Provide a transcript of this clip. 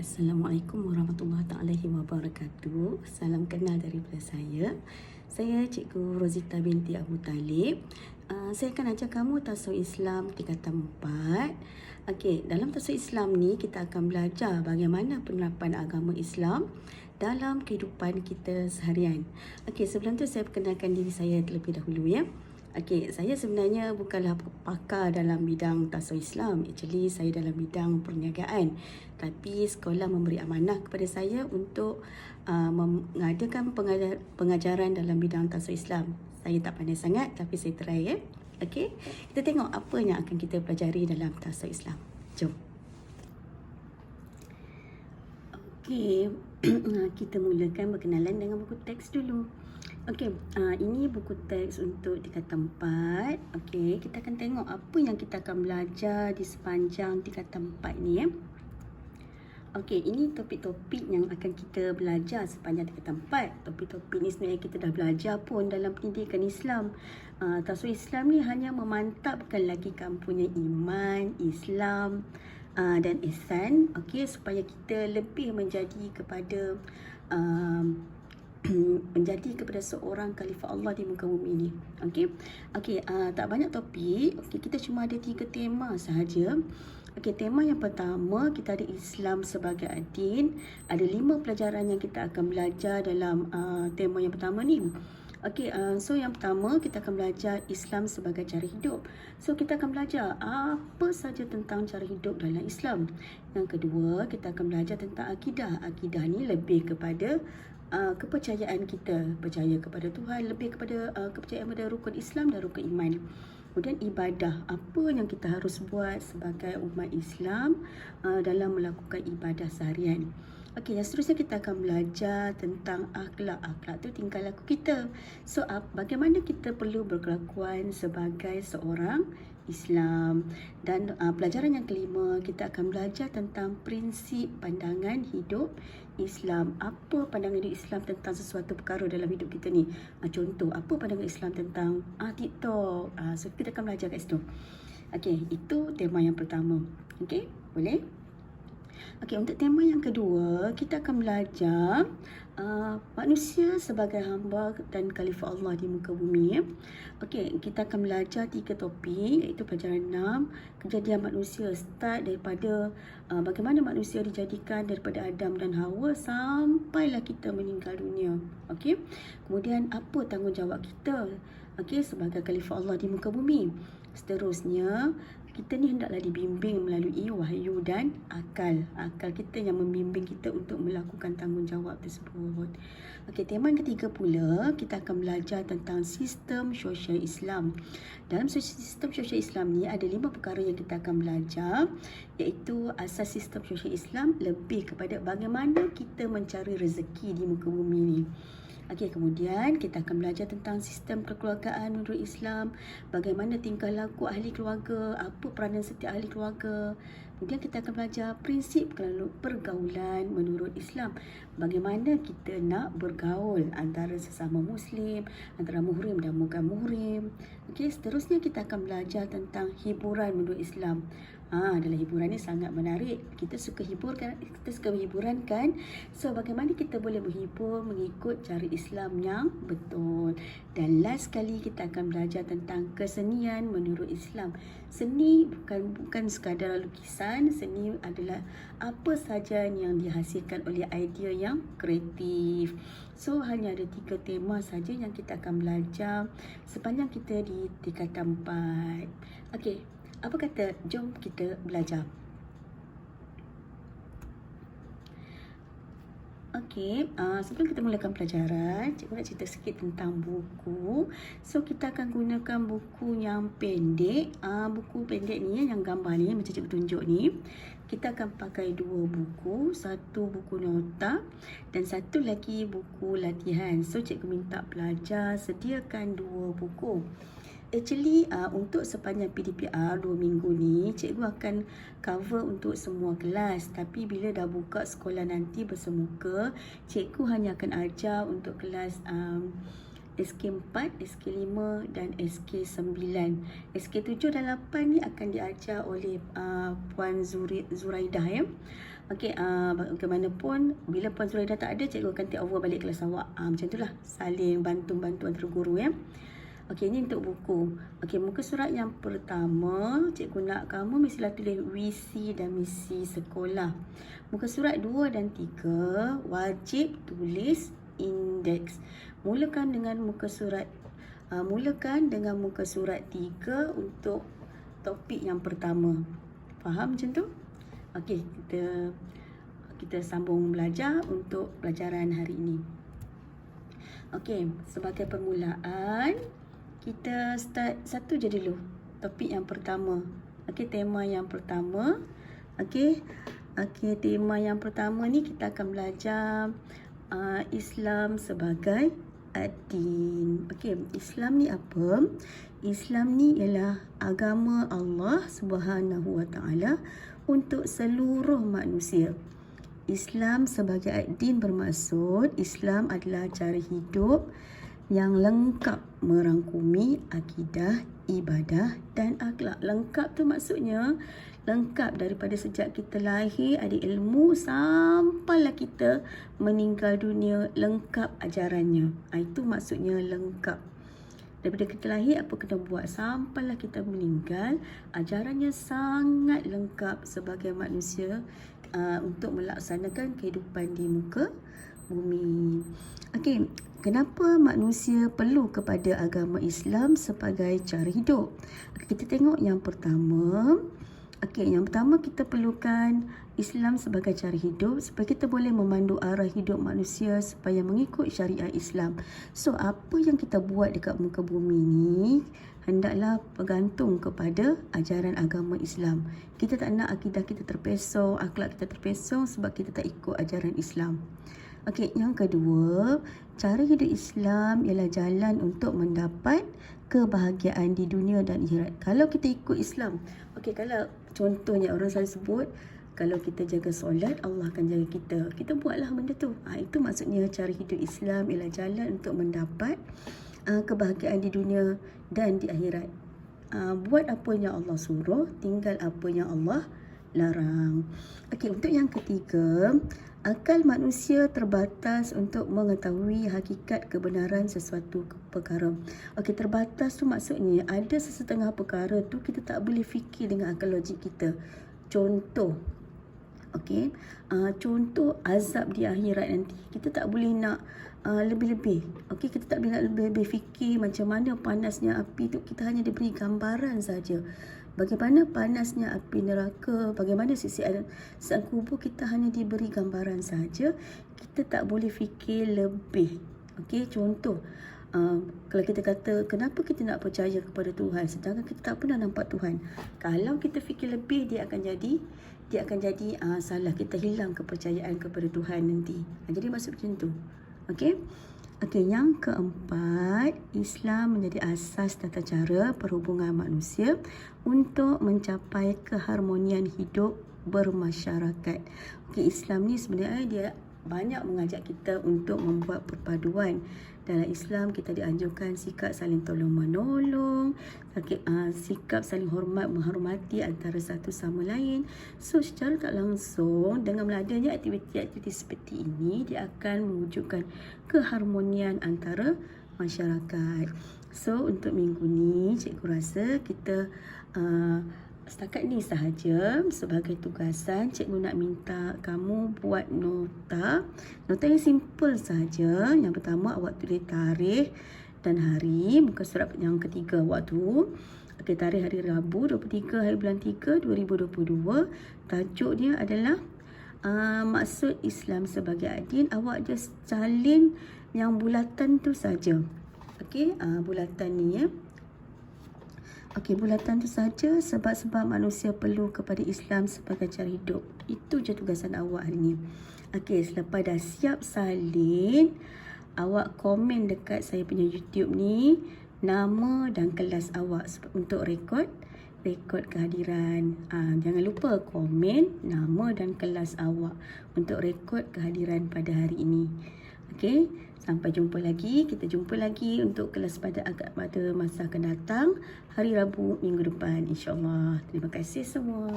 Assalamualaikum warahmatullahi taala wabarakatuh. Salam kenal daripada saya. Saya Cikgu Rozita binti Abu Talib. Saya akan ajar kamu tasawuf Islam tingkatan 4. Okey, dalam tasawuf Islam ni kita akan belajar bagaimana penerapan agama Islam dalam kehidupan kita seharian. Okey, sebelum tu saya perkenalkan diri saya terlebih dahulu ya. Okey, saya sebenarnya bukanlah pakar dalam bidang tasawuf Islam. Actually, saya dalam bidang perniagaan. Tapi sekolah memberi amanah kepada saya untuk mengadakan pengajaran dalam bidang tasawuf Islam. Saya tak pandai sangat tapi saya try ya. Okey, kita tengok apa yang akan kita pelajari dalam tasawuf Islam. Jom. Okey, kita mulakan berkenalan dengan buku teks dulu. Okey, ini buku teks untuk tingkatan 4. Okey, kita akan tengok apa yang kita akan belajar di sepanjang tingkatan 4 ni ya. Okey, ini topik-topik yang akan kita belajar sepanjang tingkatan 4. Topik-topik ni sebenarnya kita dah belajar pun dalam pendidikan Islam. Tasawuf Islam ni hanya memantapkan lagi kamu punya iman, Islam dan ihsan. Okey, supaya kita lebih menjadi kepada menjadi kepada seorang khalifah Allah di muka bumi ni. Okey. Tak banyak topik. Okey, kita cuma ada 3 tema sahaja. Okey, tema yang pertama kita ada Islam sebagai adin. Ada 5 pelajaran yang kita akan belajar dalam tema yang pertama ni. Okey, so yang pertama kita akan belajar Islam sebagai cara hidup. So kita akan belajar apa saja tentang cara hidup dalam Islam. Yang kedua, kita akan belajar tentang akidah. Akidah ni lebih kepada kepercayaan kita, percaya kepada Tuhan, lebih kepada kepercayaan pada rukun Islam dan rukun iman. Kemudian ibadah, apa yang kita harus buat sebagai umat Islam dalam melakukan ibadah seharian. Okey, yang seterusnya kita akan belajar tentang akhlak. Akhlak tu tingkah laku kita. So, bagaimana kita perlu berkelakuan sebagai seorang Islam. Dan pelajaran yang kelima, kita akan belajar tentang prinsip pandangan hidup Islam. Apa pandangan hidup Islam tentang sesuatu perkara dalam hidup kita ni? Contoh, apa pandangan Islam tentang TikTok? So, kita akan belajar kat situ. Okey, itu tema yang pertama. Okey, boleh? Okey, untuk tema yang kedua, kita akan belajar manusia sebagai hamba dan khalifah Allah di muka bumi. Okey, kita akan belajar 3 topik, iaitu pelajaran 6, kejadian manusia, start daripada bagaimana manusia dijadikan daripada Adam dan Hawa sampailah kita meninggal dunia. Okey, kemudian apa tanggungjawab kita sebagai khalifah Allah di muka bumi. Seterusnya, kita ni hendaklah dibimbing melalui wahyu dan akal. Akal kita yang membimbing kita untuk melakukan tanggungjawab tersebut. Okey, tema yang ketiga pula, kita akan belajar tentang sistem sosial Islam. Dalam sistem sosial Islam ni ada 5 perkara yang kita akan belajar, iaitu asas sistem sosial Islam lebih kepada bagaimana kita mencari rezeki di muka bumi ni. Okey, kemudian kita akan belajar tentang sistem kekeluargaan menurut Islam, bagaimana tingkah laku ahli keluarga, apa peranan setiap ahli keluarga. Kemudian kita akan belajar prinsip pergaulan menurut Islam, bagaimana kita nak bergaul antara sesama Muslim, antara muhrim dan bukan muhrim. Okey, seterusnya kita akan belajar tentang hiburan menurut Islam. Dalam hiburan ni sangat menarik. Kita suka hiburan kan? So, bagaimana kita boleh menghibur mengikut cara Islam yang betul. Dan last sekali kita akan belajar tentang kesenian menurut Islam. Seni bukan sekadar lukisan. Seni adalah apa saja yang dihasilkan oleh idea yang kreatif. So, hanya ada 3 tema saja yang kita akan belajar sepanjang kita di tingkatan 4. Okey, apa kata jom kita belajar. Okey, sebelum kita mulakan pelajaran, cikgu nak cerita sikit tentang buku. So, kita akan gunakan buku yang pendek. Buku pendek ni yang gambar ni macam cikgu tunjuk ni. Kita akan pakai 2 buku, satu buku nota dan satu lagi buku latihan. So, cikgu minta pelajar sediakan 2 buku. Actually, untuk sepanjang PDPR 2 minggu ni, cikgu akan cover untuk semua kelas. Tapi bila dah buka sekolah nanti bersemuka, cikgu hanya akan ajar untuk kelas SK4, SK5 dan SK9. SK7 dan 8 ni akan diajar oleh Puan Zuraidah ya. Okey, bagaimanapun bila Puan Zuraida tak ada, cikgu akan take over balik kelas awak. Macam itulah, saling bantu-bantu antara guru ya. Okey, ini untuk buku. Okey, muka surat yang pertama, cikgu nak kamu mestilah tulis visi dan misi sekolah. Muka surat 2 dan 3 wajib tulis indeks. Mulakan dengan muka surat 3 untuk topik yang pertama. Faham macam tu? Okey, kita sambung belajar untuk pelajaran hari ini. Okey, sebagai permulaan, kita start satu je dulu. Topik yang pertama. Okey, tema yang pertama. Okey, tema yang pertama ni kita akan belajar Islam sebagai ad-din. Okey, Islam ni apa? Islam ni ialah agama Allah Subhanahu Wa Taala untuk seluruh manusia. Islam sebagai ad-din bermaksud Islam adalah cara hidup yang lengkap merangkumi akidah, ibadah dan akhlak. Lengkap tu maksudnya lengkap daripada sejak kita lahir ada ilmu sampailah kita meninggal dunia, lengkap ajarannya. Itu maksudnya lengkap. Daripada kita lahir apa kena buat sampailah kita meninggal, ajarannya sangat lengkap sebagai manusia untuk melaksanakan kehidupan di muka bumi. Okey, kenapa manusia perlu kepada agama Islam sebagai cara hidup? Kita tengok yang pertama. Okey, yang pertama kita perlukan Islam sebagai cara hidup supaya kita boleh memandu arah hidup manusia supaya mengikut syariat Islam. So, apa yang kita buat dekat muka bumi ni hendaklah bergantung kepada ajaran agama Islam. Kita tak nak akidah kita terpesong, akhlak kita terpesong sebab kita tak ikut ajaran Islam. Okey, yang kedua, cara hidup Islam ialah jalan untuk mendapat kebahagiaan di dunia dan akhirat. Kalau kita ikut Islam, okey, kalau contohnya orang selalu sebut, kalau kita jaga solat, Allah akan jaga kita. Kita buatlah benda tu. Itu maksudnya cara hidup Islam ialah jalan untuk mendapat kebahagiaan di dunia dan di akhirat. Buat apa yang Allah suruh, tinggal apa yang Allah larang. Okey, untuk yang ketiga, akal manusia terbatas untuk mengetahui hakikat kebenaran sesuatu perkara. Okey, terbatas tu maksudnya ada sesetengah perkara tu kita tak boleh fikir dengan akal logik kita. Contoh, okey, contoh azab di akhirat nanti. Kita tak boleh nak lebih-lebih. Okey, kita tak boleh nak lebih-lebih fikir macam mana panasnya api tu. Kita hanya diberi gambaran saja. Bagaimana panasnya api neraka, bagaimana siksaan kubur, kita hanya diberi gambaran saja. Kita tak boleh fikir lebih. Okey, contoh, kalau kita kata kenapa kita nak percaya kepada Tuhan sedangkan kita tak pernah nampak Tuhan. Kalau kita fikir lebih, dia akan jadi salah. Kita hilang kepercayaan kepada Tuhan nanti. Jadi maksud macam tu. Okey. Okey, yang keempat, Islam menjadi asas tata cara perhubungan manusia untuk mencapai keharmonian hidup bermasyarakat. Okey, Islam ni sebenarnya dia banyak mengajak kita untuk membuat perpaduan. Dalam Islam kita dianjurkan sikap saling tolong menolong, sikap saling hormat menghormati antara satu sama lain. So secara tak langsung dengan meladanya aktiviti-aktiviti seperti ini, dia akan mewujudkan keharmonian antara masyarakat. So untuk minggu ni cikgu rasa kita setakat ni sahaja. Sebagai tugasan, cikgu nak minta kamu buat nota. Nota yang simple sahaja. Yang pertama, awak tulis tarikh dan hari. Muka surat yang ketiga waktu. Okey, tarikh hari Rabu 23 hari bulan 3 2022. Tajuk dia adalah maksud Islam sebagai ad-din. Awak just salin yang bulatan tu saja. Okey, bulatan ni ya. Okey, bulatan tu saja sebab manusia perlu kepada Islam sebagai cara hidup. Itu je tugasan awak hari ni. Okey, selepas dah siap salin, awak komen dekat saya punya YouTube ni nama dan kelas awak untuk rekod kehadiran. Jangan lupa komen nama dan kelas awak untuk rekod kehadiran pada hari ini. Okey, sampai jumpa lagi. Kita jumpa lagi untuk kelas pada masa akan datang hari Rabu minggu depan, insya-Allah. Terima kasih semua.